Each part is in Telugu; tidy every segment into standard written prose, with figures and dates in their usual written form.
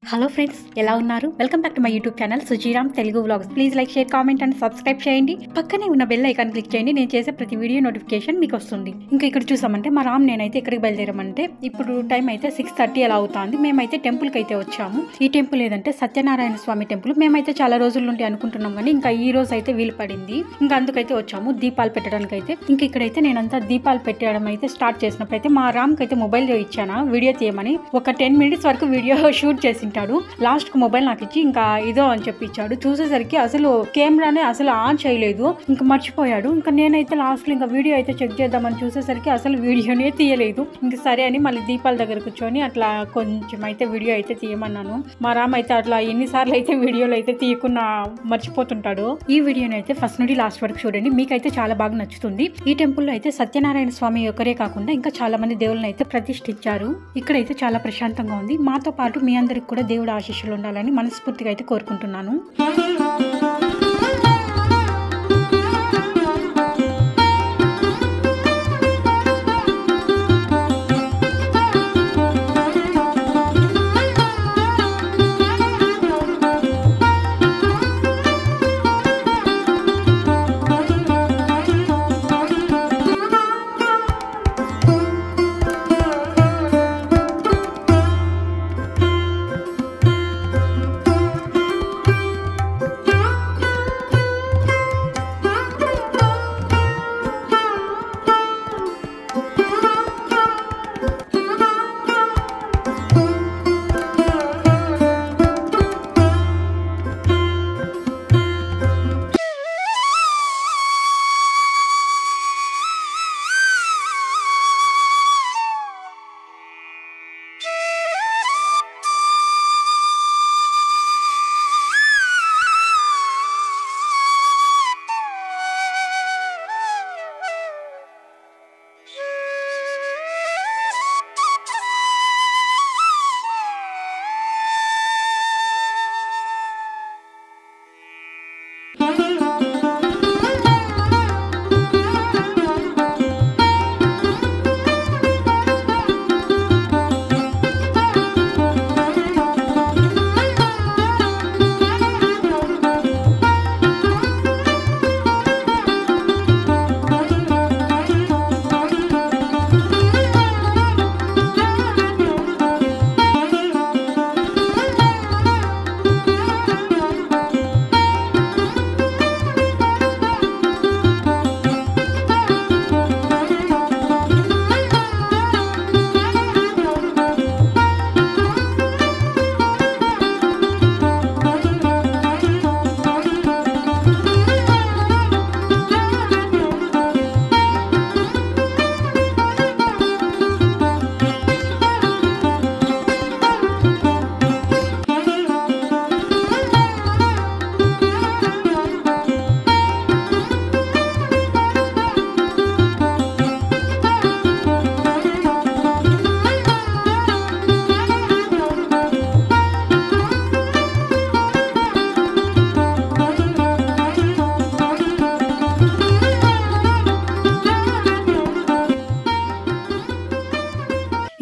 హలో ఫ్రెండ్స్, ఎలా ఉన్నారు? Welcome back to my YouTube channel Sujiram Telugu vlogs. Please like, share, comment and subscribe చేయండి. పక్కనే ఉన్న బెల్ ఐకాన్ క్లిక్ చేయండి. నేను చేసే ప్రతి వీడియో నోటిఫికేషన్ మీకు వస్తుంది. ఇంకా ఇక్కడ చూసామంటే మా రామ్ నేనైతే ఎక్కడికి బయలుదేరామంటే ఇప్పుడు టైం అయితే 6:30 అలా అవుతుంది. మేమైతే టెంపుల్కి అయితే వచ్చాము. ఈ టెంపుల్ ఏదంటే సత్యనారాయణ స్వామి టెంపుల్. మేమైతే చాలా రోజుల నుండి అనుకుంటున్నాం కానీ ఇంకా ఈ రోజు అయితే వీలు పడింది. ఇంకా అందుకైతే వచ్చాము దీపాలు పెట్టడానికి అయితే. ఇంకా ఇక్కడైతే నేనంతా దీపాలు పెట్టడం అయితే స్టార్ట్ చేసినప్పుడు అయితే మా రామ్కి అయితే మొబైల్ ఇచ్చాను వీడియో తీయమని. ఒక 10 minutes వరకు వీడియో షూట్ చేసి లాస్ట్ కు మొబైల్ నాకు ఇచ్చి ఇంకా ఇదో అని చెప్పి ఇచ్చాడు. చూసేసరికి అసలు కెమెరానే అసలు ఆన్ చేయలేదు, ఇంకా మర్చిపోయాడు. ఇంకా నేనైతే లాస్ట్ లో ఇంకా వీడియో అయితే చెక్ చేద్దామని చూసేసరికి అసలు వీడియోనే తీయలేదు. ఇంకా సరే అని మళ్ళీ దీపాల దగ్గర కూర్చొని అట్లా కొంచెం అయితే వీడియో అయితే తీయమన్నాను. మా రామ్ అయితే అట్లా ఎన్నిసార్లు అయితే వీడియోలు అయితే తీయకుండా మర్చిపోతుంటాడు. ఈ వీడియోని అయితే ఫస్ట్ నుండి లాస్ట్ వరకు చూడండి, మీకైతే చాలా బాగా నచ్చుతుంది. ఈ టెంపుల్లో అయితే సత్యనారాయణ స్వామి ఒకరే కాకుండా ఇంకా చాలా మంది దేవుళ్ళని అయితే ప్రతిష్ఠించారు. ఇక్కడైతే చాలా ప్రశాంతంగా ఉంది. మాతో పాటు మీ అందరికి కూడా దేవుడు ఆశీస్సులు ఉండాలని మనస్ఫూర్తిగా అయితే కోరుకుంటున్నాను.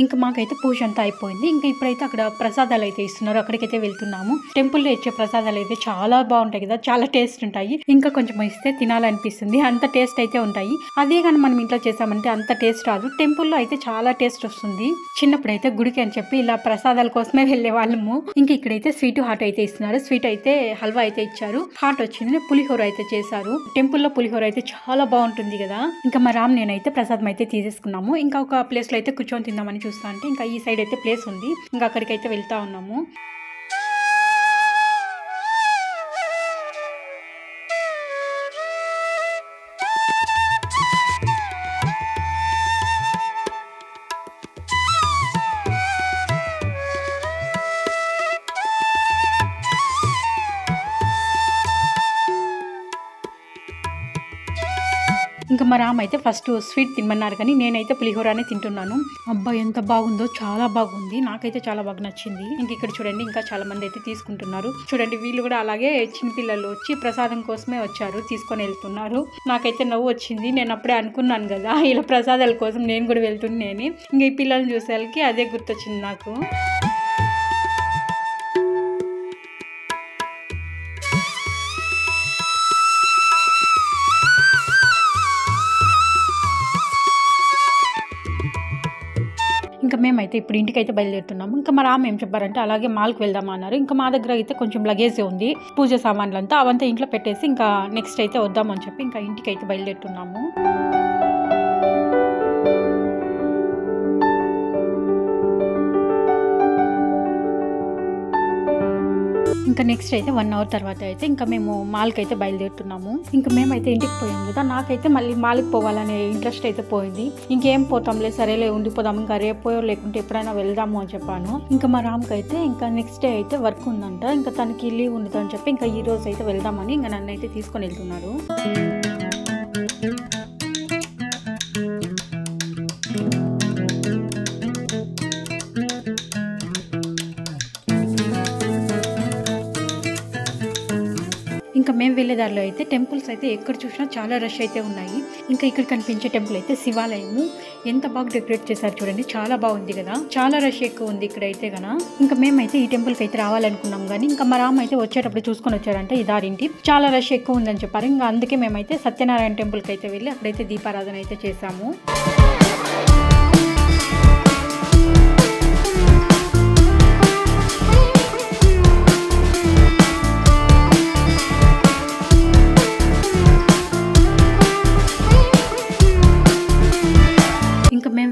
ఇంకా మాకైతే పూజ అంతా అయిపోయింది. ఇంకా ఇప్పుడైతే అక్కడ ప్రసాదాలు అయితే ఇస్తున్నారు, అక్కడికైతే వెళ్తున్నాము. టెంపుల్లో ఇచ్చే ప్రసాదాలు అయితే చాలా బాగుంటాయి కదా, చాలా టేస్ట్ ఉంటాయి. ఇంకా కొంచెం ఇస్తే తినాలనిపిస్తుంది, అంత టేస్ట్ అయితే ఉంటాయి. అదే కానీ మనం ఇంట్లో చేసామంటే అంత టేస్ట్ రాదు. టెంపుల్లో అయితే చాలా టేస్ట్ వస్తుంది. చిన్నప్పుడు అయితే గుడికి అని చెప్పి ఇలా ప్రసాదాల కోసమే వెళ్లే వాళ్ళము. ఇంకా ఇక్కడైతే స్వీట్ హాట్ అయితే ఇస్తున్నారు. స్వీట్ అయితే హల్వా అయితే ఇచ్చారు, హాట్ వచ్చింది. పులిహోర అయితే చేశారు. టెంపుల్లో పులిహోర అయితే చాలా బాగుంటుంది కదా. ఇంకా మా రామ్ నేనైతే ప్రసాదం అయితే తీసేసుకున్నాము. ఇంకా ఒక ప్లేస్ లో అయితే కూర్చొని తిందామని చూస్తా అంటే ఇంకా ఈ సైడ్ అయితే ప్లేస్ ఉంది, ఇంకా అక్కడికైతే వెళ్తా ఉన్నాము. ఇంకా మా రామ్ అయితే ఫస్ట్ స్వీట్ తినమన్నారు కానీ నేనైతే పులిహోరనే తింటున్నాను. అబ్బా ఎంత బాగుందో, చాలా బాగుంది, నాకైతే చాలా బాగా నచ్చింది. ఇంక ఇక్కడ చూడండి ఇంకా చాలా మంది అయితే తీసుకుంటున్నారు. చూడండి వీళ్ళు కూడా అలాగే చిన్నపిల్లలు వచ్చి ప్రసాదం కోసమే వచ్చారు, తీసుకొని వెళ్తున్నారు. నాకైతే నవ్వు వచ్చింది. నేను అప్పుడే అనుకున్నాను కదా ఇలా ప్రసాదాల కోసం నేను కూడా వెళ్తున్నాను. ఇంక ఈ పిల్లల్ని చూసేసరికి అదే గుర్తొచ్చింది నాకు. మేమైతే ఇప్పుడు ఇంటికైతే బయలుదేరుతున్నాము. ఇంకా మా రామ్ ఏం చెప్పారంటే అలాగే మాల్కి వెళ్దాం అన్నారు. ఇంకా మా దగ్గర అయితే కొంచెం లగేజ్ ఉంది, పూజ సామాన్లంతా అవంతా ఇంట్లో పెట్టేసి ఇంకా నెక్స్ట్ అయితే వద్దామని చెప్పి ఇంకా ఇంటికి అయితే బయలుదేరుతున్నాము. ఇంకా నెక్స్ట్ అయితే 1 అవర్ తర్వాత అయితే ఇంకా మేము మాల్కి అయితే బయలుదేరుతున్నాము. ఇంకా మేమైతే ఇంటికి పోయాం కదా, నాకైతే మళ్ళీ మాల్కి పోవాలనే ఇంట్రెస్ట్ అయితే పోయింది. ఇంకేం పోతాంలే, సరేలే ఉండిపోదాం, ఇంకా రేపో లేకుంటే ఎప్పుడైనా వెళ్దాము అని చెప్పాను. ఇంకా మా రామ్కి అయితే ఇంకా నెక్స్ట్ డే అయితే వర్క్ ఉందంట, ఇంకా తనకి లీవ్ ఉండదని చెప్పి ఇంకా ఈ రోజు అయితే వెళ్దామని ఇంకా నన్ను అయితే తీసుకొని వెళ్తున్నారు. ఇంకా మేము వెళ్ళే దారిలో అయితే టెంపుల్స్ అయితే ఎక్కడ చూసినా చాలా రష్ అయితే ఉన్నాయి. ఇంకా ఇక్కడ కనిపించే టెంపుల్ అయితే శివాలయము. ఎంత బాగా డెకరేట్ చేశారు చూడండి, చాలా బాగుంది కదా, చాలా రష్ ఎక్కువ ఉంది ఇక్కడ అయితే కదా. ఇంకా మేమైతే ఈ టెంపుల్కి అయితే రావాలనుకున్నాం కానీ ఇంకా మా రామ్ అయితే వచ్చేటప్పుడు చూసుకొని వచ్చారంటే ఈ దారింటి చాలా రష్ ఎక్కువ ఉందని చెప్పారు. ఇంకా అందుకే మేమైతే సత్యనారాయణ టెంపుల్కి అయితే వెళ్ళి అక్కడైతే దీపారాధన అయితే చేశాము.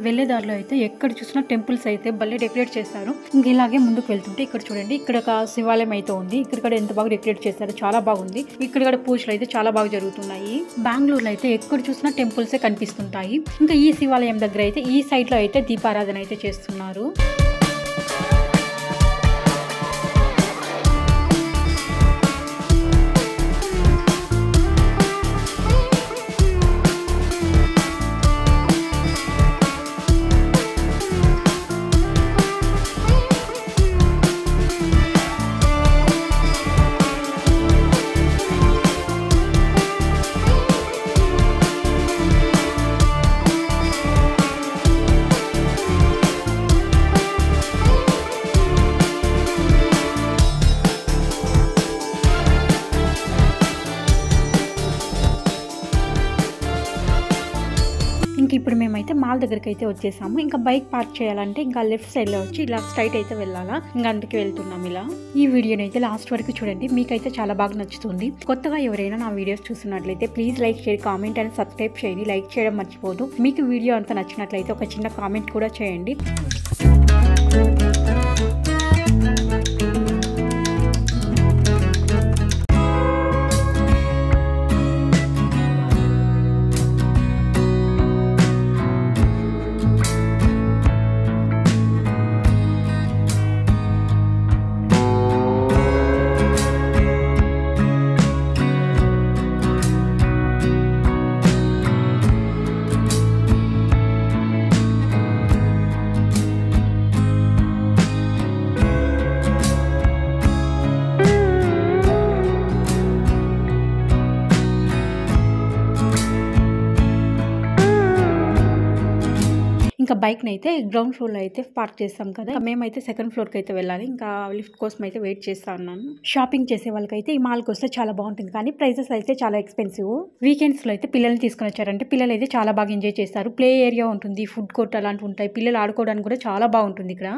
వెళ్ళే దారిలో అయితే ఎక్కడ చూసినా టెంపుల్స్ అయితే భలే డెకరేట్ చేశారు. ఇంక ఇలాగే ముందుకు వెళ్తుంటే ఇక్కడ చూడండి, ఇక్కడ ఒక శివాలయం అయితే ఉంది. ఇక్కడ ఎంత బాగా డెకరేట్ చేశారు, చాలా బాగుంది. ఇక్కడ పూజలు అయితే చాలా బాగా జరుగుతున్నాయి. బెంగళూరులో అయితే ఎక్కడ చూసినా టెంపుల్సే కనిపిస్తుంటాయి. ఇంకా ఈ శివాలయం దగ్గర అయితే ఈ సైడ్ లో అయితే దీపారాధన అయితే చేస్తున్నారు. ఇప్పుడు మేమైతే మాల్ దగ్గరికి అయితే వచ్చేసాము. ఇంకా బైక్ పార్క్ చేయాలంటే ఇంకా లెఫ్ట్ సైడ్ లో వచ్చి ఇలా స్ట్రైట్ అయితే వెళ్ళాలా, ఇంకా అందుకే వెళ్తున్నాం ఇలా. ఈ వీడియోని అయితే లాస్ట్ వరకు చూడండి, మీకైతే చాలా బాగా నచ్చుతుంది. కొత్తగా ఎవరైనా నా వీడియోస్ చూస్తున్నట్లయితే please like, share, comment and subscribe చేయండి. లైక్ చేయడం మర్చిపోదు. మీకు వీడియో అంతా నచ్చినట్లయితే ఒక చిన్న కామెంట్ కూడా చేయండి. ఇంకా బైక్ని అయితే గ్రౌండ్ ఫ్లోర్లో అయితే పార్క్ చేస్తాం కదా, మేమైతే సెకండ్ ఫ్లోర్కి అయితే వెళ్ళాలి. ఇంకా లిఫ్ట్ కోసం అయితే వెయిట్ చేస్తా ఉన్నాను. షాపింగ్ చేసే వాళ్ళకైతే ఈ మాల్కి వస్తే చాలా బాగుంటుంది, కానీ ప్రైసెస్ అయితే చాలా ఎక్స్పెన్సివ్. వీకెండ్స్లో అయితే పిల్లల్ని తీసుకొని వచ్చారంటే పిల్లలు అయితే చాలా బాగా ఎంజాయ్ చేస్తారు. ప్లే ఏరియా ఉంటుంది, ఫుడ్ కోర్ట్ అలాంటివి ఉంటాయి. పిల్లలు ఆడుకోవడానికి కూడా చాలా బాగుంటుంది ఇక్కడ.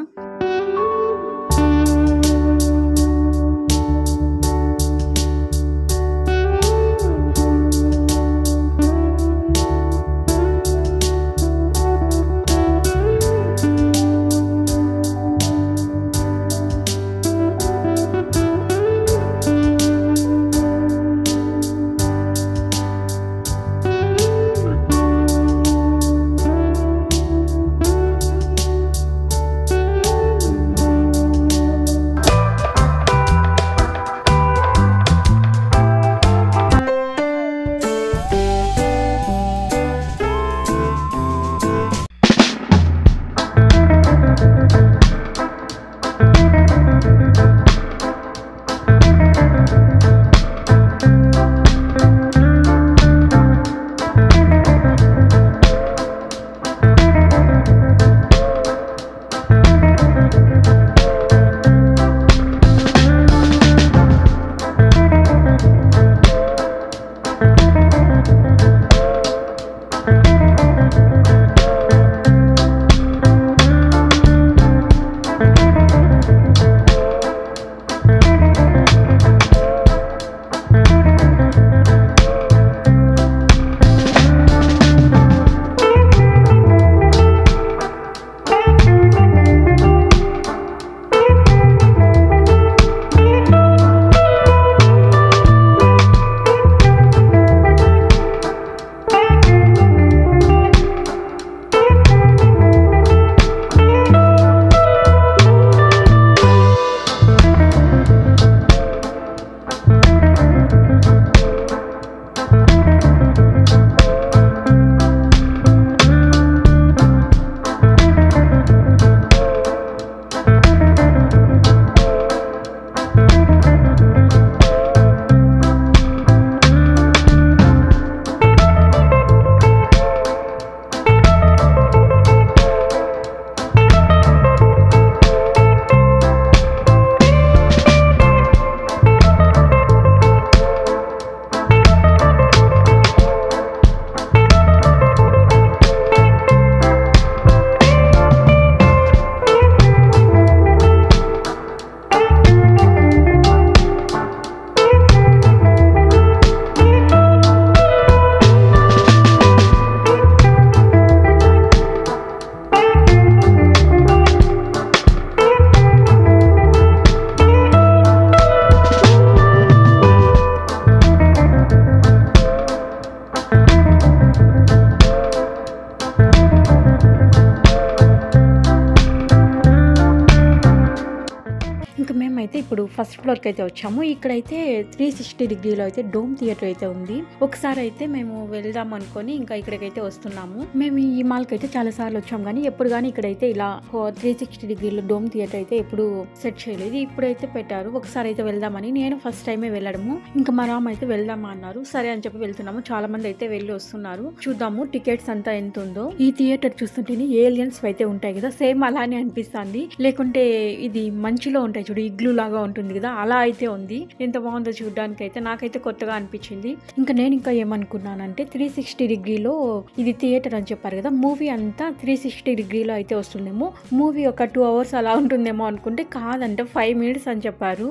ఫస్ట్ ఫ్లోర్కి అయితే వచ్చాము. ఇక్కడైతే 360 డిగ్రీలో అయితే డోమ్ థియేటర్ అయితే ఉంది. ఒకసారి అయితే మేము వెళ్దాం అనుకొని ఇంకా ఇక్కడికైతే వస్తున్నాము. మేము ఈ మాల్కి అయితే చాలా సార్లు వచ్చాము కానీ ఎప్పుడు కానీ ఇక్కడైతే ఇలా 360 డిగ్రీలో డోమ్ థియేటర్ అయితే ఎప్పుడు సెట్ చేయలేదు. ఇప్పుడైతే పెట్టారు. ఒకసారి అయితే వెళ్దామని నేను ఫస్ట్ టైమే వెళ్ళడము. ఇంకా మా రామ్ అయితే వెళ్దామా అన్నారు. సరే అని చెప్పి వెళ్తున్నాము. చాలా మంది అయితే వెళ్ళి వస్తున్నారు. చూద్దాము టికెట్స్ అంతా ఎంత ఉందో. ఈ థియేటర్ చూస్తుంటేనే ఏలియన్స్ అయితే ఉంటాయి కదా, సేమ్ అలానే అనిపిస్తుంది. లేకుంటే ఇది మంచులో ఉంటాయి చూడు, ఇగ్లూ లాగా ఉంటుంది కదా, అలా అయితే ఉంది. ఎంత బాగుందో చూడడానికి అయితే. నాకైతే కొత్తగా అనిపించింది. ఇంకా నేను ఇంకా ఏమనుకున్నానంటే 360 డిగ్రీలో ఇది థియేటర్ అని చెప్పారు కదా, మూవీ అంతా 360 డిగ్రీలో అయితే వస్తుందేమో, మూవీ ఒక 2 hours అలా ఉంటుందేమో అనుకుంటే కాదంటే 5 minutes అని చెప్పారు.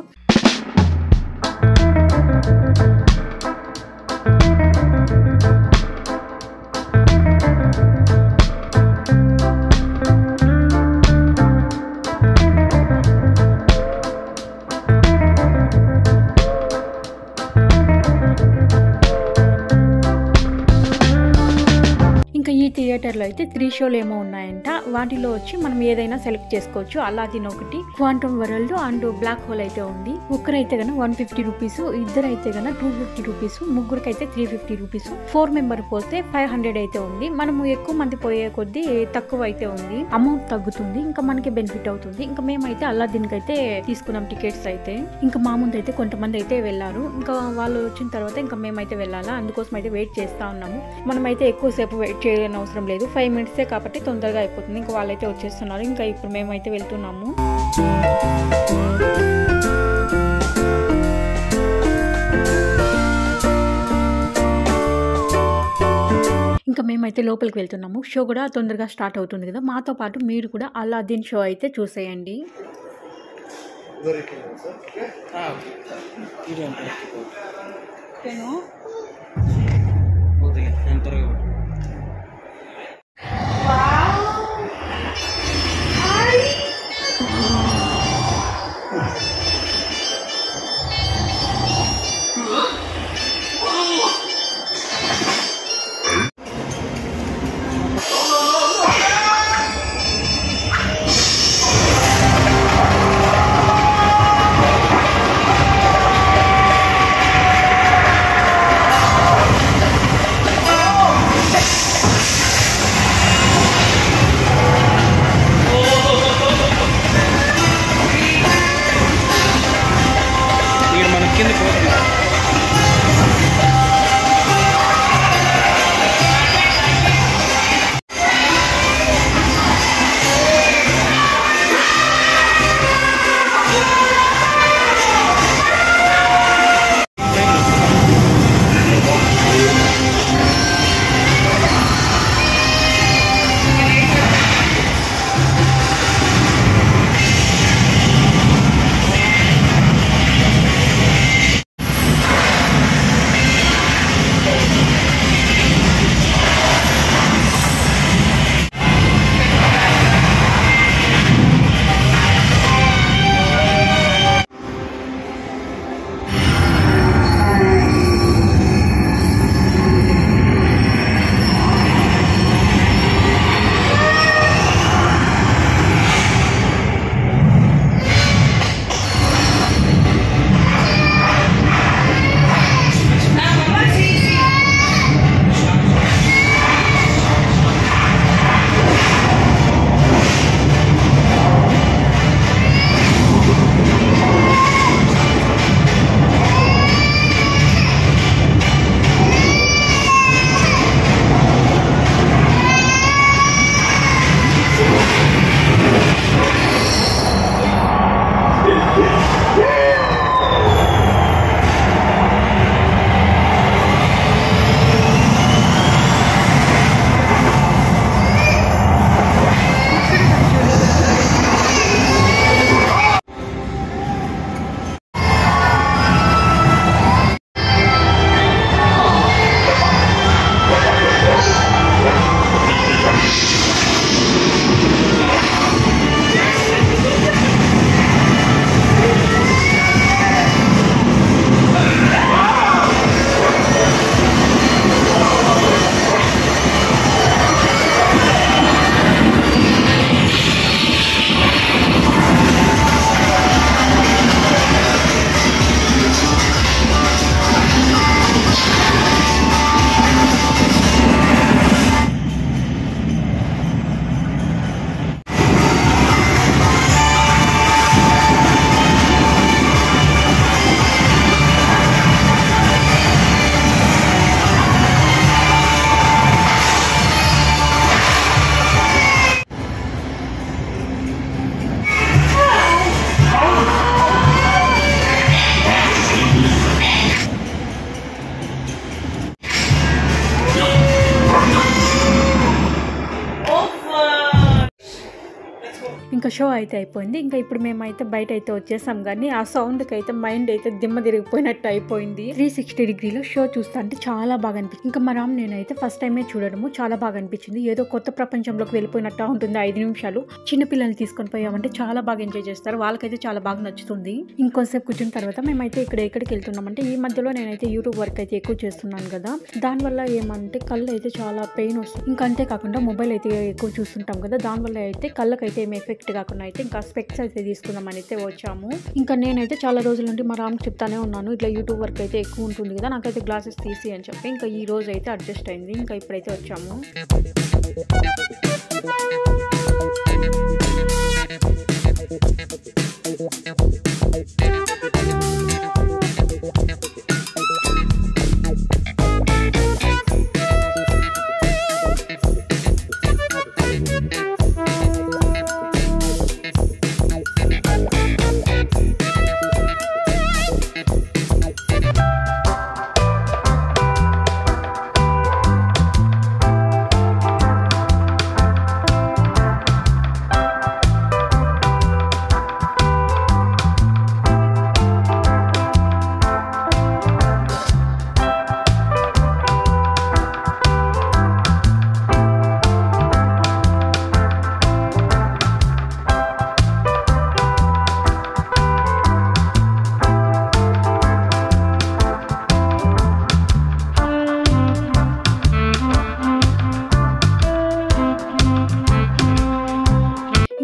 ఈ థియేటర్లో అయితే 3 షోలు ఏమో ఉన్నాయంట. వాటిలో వచ్చి మనం ఏదైనా సెలెక్ట్ చేసుకోవచ్చు. అలాదిన్ ఒకటి, quantum world and black hole అయితే ఉంది. ఒక్కరైతే గన 150 రూపీస్, ఇద్దరైతే గన 250 రూపీస్, ముగ్గురికైతే 350 రూపీస్, 4 మెంబర్ పోతే 500 అయితే ఉంది. మనము ఎక్కువ మంది పోయే కొద్దీ తక్కువ అయితే ఉంది, అమౌంట్ తగ్గుతుంది, ఇంకా మనకి బెనిఫిట్ అవుతుంది. ఇంకా మేమైతే అలాదిన్ అయితే తీసుకున్నాం టికెట్స్ అయితే. ఇంకా మా ముందు అయితే కొంతమంది అయితే వెళ్ళారు. ఇంకా వాళ్ళు వచ్చిన తర్వాత ఇంకా మేమైతే వెళ్ళాలా, అందుకోసం అయితే వెయిట్ చేస్తా ఉన్నాము. మనమైతే ఎక్కువసేపు వెయిట్ చేయలేని అవసరం లేదు, 5 minutes కాబట్టి తొందరగా అయిపోతుంది. ఇంకా వాళ్ళైతే వచ్చేస్తున్నారు. ఇంకా ఇప్పుడు మేమైతే వెళ్తున్నాము. ఇంకా మేమైతే లోపలికి వెళ్తున్నాము. షో కూడా తొందరగా స్టార్ట్ అవుతుంది కదా, మాతో పాటు మీరు కూడా అలాదిన్ షో అయితే చూసేయండి. షో అయితే అయిపోయింది. ఇంకా ఇప్పుడు మేమైతే బయట అయితే వచ్చేసాం కానీ ఆ సౌండ్కి అయితే మైండ్ అయితే దిమ్మ తిరిగిపోయినట్టు అయిపోయింది. 360 డిగ్రీలో షో చూస్తా అంటే చాలా బాగా అనిపించింది. ఇంకా మా రామ్ నేనైతే ఫస్ట్ టైమే చూడడము చాలా బాగా అనిపించింది. ఏదో కొత్త ప్రపంచంలోకి వెళ్ళిపోయినట్టు ఉంటుంది. 5 నిమిషాలు చిన్నపిల్లల్ని తీసుకొని పోయామంటే చాలా బాగా ఎంజాయ్ చేస్తారు. వాళ్ళకైతే చాలా బాగా నచ్చుతుంది. ఇంకొంతసేపు కూర్చున్న తర్వాత మేమైతే ఎక్కడికి వెళ్తున్నామంటే ఈ మధ్యలో నేనైతే యూట్యూబ్ వర్క్ అయితే ఎక్కువ చేస్తున్నాను కదా, దానివల్ల ఏమంటే కళ్ళు అయితే చాలా పెయిన్ వస్తుంది. ఇంకా అంతేకాకుండా మొబైల్ అయితే ఎక్కువ చూస్తుంటాం కదా, దానివల్ల అయితే కళ్ళకైతే ఏమి ఎఫెక్ట్ కాకుండా అయితే ఇంకా స్పెక్స్ అయితే తీసుకుందామని అయితే వచ్చాము. ఇంకా నేనైతే చాలా రోజుల నుండి మా రామ్కి చెప్తానే ఉన్నాను, ఇట్లా యూట్యూబ్ వర్క్ అయితే ఎక్కువ ఉంటుంది కదా, నాకైతే గ్లాసెస్ తీసి అని చెప్పి ఇంకా ఈ రోజు అయితే అడ్జస్ట్ అయింది. ఇంకా ఇప్పుడైతే వచ్చాము.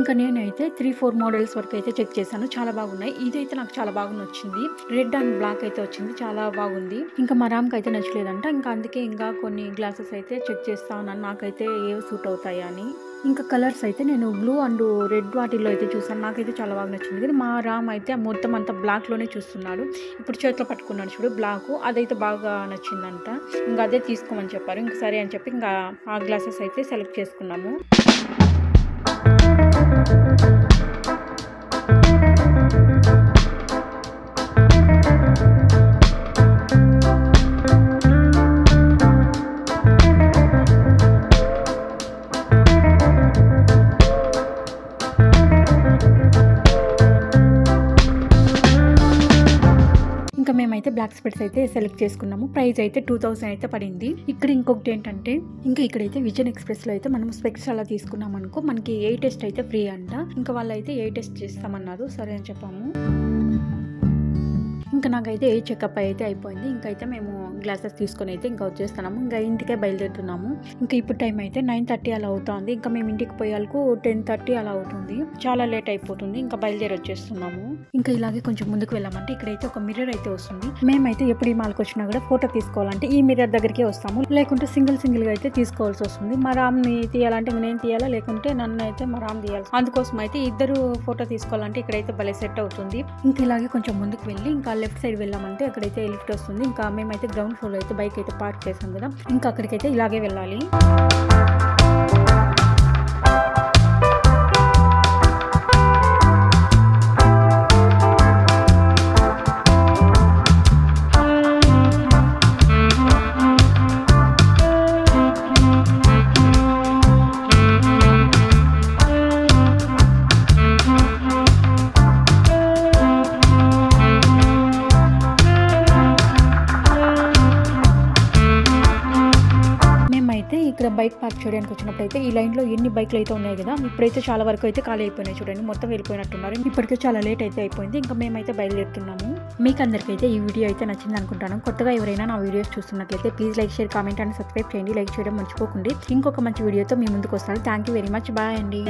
ఇంకా నేనైతే 3-4 మోడల్స్ వరకు అయితే చెక్ చేశాను, చాలా బాగున్నాయి. ఇదైతే నాకు చాలా బాగా నచ్చింది, రెడ్ అండ్ బ్లాక్ అయితే వచ్చింది, చాలా బాగుంది. ఇంకా మా రామ్కి అయితే నచ్చలేదంట, ఇంకా అందుకే ఇంకా కొన్ని గ్లాసెస్ అయితే చెక్ చేస్తా ఉన్నాను నాకైతే ఏవి సూట్ అవుతాయా అని. ఇంకా కలర్స్ అయితే నేను బ్లూ అండ్ రెడ్ వాటిల్లో అయితే చూసాను, నాకైతే చాలా బాగా నచ్చింది. కానీ మా రామ్ అయితే మొత్తం అంతా బ్లాక్లోనే చూస్తున్నాడు. ఇప్పుడు చేతిలో పట్టుకున్నాడు చూడు బ్లాక్, అదైతే బాగా నచ్చిందంట, ఇంకా అదే తీసుకోమని చెప్పారు. ఇంకా సరే అని చెప్పి ఇంకా ఆ గ్లాసెస్ అయితే సెలెక్ట్ చేసుకున్నాము. ఇంకా మేమైతే బ్లాక్ స్పెట్స్ అయితే సెలెక్ట్ చేసుకున్నాము. ప్రైస్ అయితే 2000 అయితే పడింది. ఇక్కడ ఇంకొకటి ఏంటంటే ఇంకా ఇక్కడైతే విజన్ ఎక్స్ప్రెస్ లో అయితే మనం స్పెక్స్ అలా తీసుకున్నాం అనుకో మనకి ఏ టెస్ట్ అయితే ఫ్రీ అంట. ఇంకా వాళ్ళైతే ఏ టెస్ట్ చేస్తామన్నారు, సరే అని చెప్పాము. ఇంకా నాకైతే ఏ చెకప్ అయితే అయిపోయింది. ఇంకైతే మేము గ్లాసెస్ తీసుకొని అయితే ఇంకా వచ్చేస్తున్నాము. ఇంకా ఇంటికే బయలుదేరుతున్నాము. ఇంకా ఇప్పుడు టైం అయితే 9:30 అలా అవుతుంది. ఇంకా మేము ఇంటికి పోయేందుకు 10:30 అలా అవుతుంది, చాలా లేట్ అయిపోతుంది. ఇంకా బయలుదేరి వచ్చేస్తున్నాము. ఇంకా ఇలాగే కొంచెం ముందుకు వెళ్ళామంటే ఇక్కడైతే ఒక మిర్రర్ అయితే వస్తుంది. మేమైతే ఎప్పుడు ఈ మాల్కి వచ్చినా కూడా ఫోటో తీసుకోవాలంటే ఈ మిర్రర్ దగ్గరికే వస్తాము, లేకుంటే సింగిల్ గా అయితే తీసుకోవాల్సి వస్తుంది. మా రామ్ని తీయాలంటే నేను తీయాలా, లేకుంటే నన్ను అయితే మా రామ్ తీయాలి. అందుకోసం అయితే ఇద్దరు ఫోటో తీసుకోవాలంటే ఇక్కడైతే భలే సెట్ అవుతుంది. ఇంకా ఇలాగే కొంచెం ముందుకు వెళ్ళి ఇంకా లెఫ్ట్ సైడ్ వెళ్ళామంటే అక్కడైతే లిఫ్ట్ వస్తుంది. ఇంకా మేమైతే గ్రౌండ్ ఫ్లోర్ అయితే బైక్ అయితే పార్క్ చేసాం కదా, ఇంకా అక్కడికైతే ఇలాగే వెళ్ళాలి. ఇక్కడ బైక్ పార్క్ చేయడానికి వచ్చినప్పుడు అయితే ఈ లైన్ లో ఎన్ని బైక్లు అయితే ఉన్నాయి కదా, ఇప్పుడైతే చాలా వరకు అయితే ఖాళీ అయిపోయినాయి. చూడండి మొత్తం వెళ్ళిపోయినట్టున్నారు. ఇప్పటికే చాలా లేట్ అయితే అయిపోయింది. ఇంకా మేమైతే బయలుదేరుతున్నాము. మీకు అందరికైతే ఈ వీడియో అయితే నచ్చింది అనుకుంటాను. కొత్తగా ఎవరైనా నా వీడియోస్ చూస్తున్నట్లయితే please like, share, comment and subscribe చేయండి. లైక్ చేయడం మర్చిపోకండి. ఇంకొక మంచి వీడియోతో మీ ముందుకు వస్తాను. Thank you very much. Bye అండి.